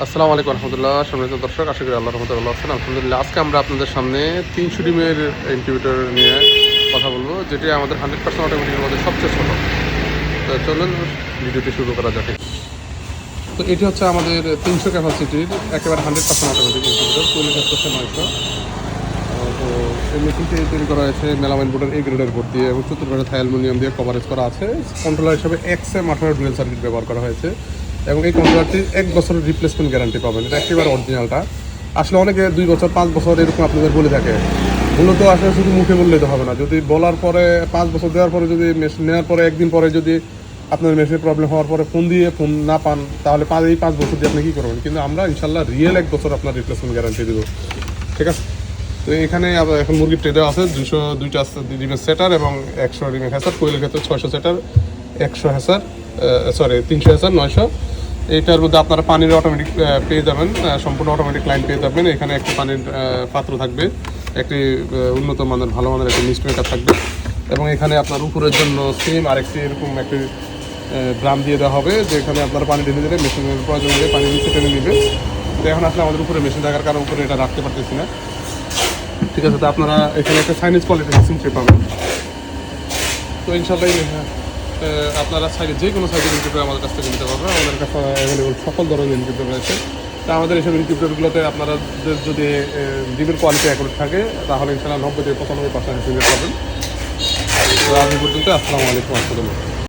আসসালামু আলাইকুম রহমতুল্লাহ। সম্মানিত দর্শক, আশা করি আল্লাহর রহমতে ভালো আছেন। আলহামদুলিল্লাহ। আজকে আমরা আপনাদের সামনে 300 ডিমের ইনকিউবেটর নিয়ে কথা বলবো, যেটি আমাদের 100% অটোমেটিকের মধ্যে সবচেয়ে ছোটো। তো চলুন ভিডিওটি শুরু করা যাক। তো এটি হচ্ছে আমাদের 300 ক্যাপাসিটির একেবারে 100% অটোমেটিক ইনকিউবেটর, 900। তো এই মেশিনটি তৈরি করা হয়েছে মেলামাইন বোর্ডের A গ্রেডের বোর্ড দিয়ে এবং চতুর্পাশে থাই অ্যালুমিনিয়াম দিয়ে কভারেজ করা আছে। কন্ট্রোলার হিসেবে XM18 ডুয়েল সার্কিট ব্যবহার করা হয়েছে এবং এই কন্ট্রোলারটি 1 বছরের রিপ্লেসমেন্ট গ্যারান্টি পাবেন। এটা একেবারে অরিজিনালটা। আসলে অনেকে 2 বছর 5 বছর এরকম আপনাদের বলে থাকে। মূলত আসলে শুধু মুখে বললে তো হবে না। যদি বলার পরে 5 বছর দেওয়ার পরে যদি মেশিন নেওয়ার পরে একদিন পরে যদি আপনার মেশিনের প্রবলেম হওয়ার পরে ফোন না পান, তাহলে 5 বছর দিয়ে আপনি কী করবেন? কিন্তু আমরা ইনশাল্লাহ রিয়েল 1 বছর আপনার রিপ্লেসমেন্ট গ্যারান্টি দেবো। ঠিক আছে? তো এখানে এখন মুরগির ট্রেডে আছে 202টা ডিমের সেটার এবং 100 ডিমের হ্যাসার। কোয়েলের ক্ষেত্রে 600 সেটার, 100 হ্যাসার, 300 হ্যাসার, 900। এইটার মধ্যে আপনারা পানির অটোমেটিক পেয়ে যাবেন, সম্পূর্ণ অটোমেটিক লাইন পেয়ে যাবেন। এখানে একটি পানির পাত্র থাকবে, একটি উন্নত মানের ভালো মানের একটি মিস্ট মেকার থাকবে এবং এখানে আপনার উপরের জন্য সেম আরেকটি এরকম একটি ড্রাম দিয়ে দেওয়া হবে, যেখানে আপনারা পানি ঢেলে দিলে মেশিনের প্রয়োজন হলে পানি নিচে টেনে নেবে। তো এখন আসলে আমাদের উপরে মেশিন থাকার কারণ উপরে এটা রাখতে পারতেছি না। ঠিক আছে, তো আপনারা এখানে একটা চাইনিজ কোয়ালিটির মেশিন পাবেন। তো ইনশাল্লাহ আপনারা সাইডে যে কোনো সাইজের ইনকিউবেটর আমাদের কাছ থেকে নিতে পারবেন। আমাদের কাছে অ্যাভেলেবল সকল ধরনের ইনকিউবেটর রয়েছে। তা আমাদের এইসব ইনকিউবেটরগুলোতে আপনারা যদি ডিমের কোয়ালিটি অ্যাকুরেট থাকে, তাহলে ইনশাল্লাহ 90 থেকে 95% রেজাল্ট পাবেন। তো আজ পর্যন্ত আসসালামু আলাইকুম।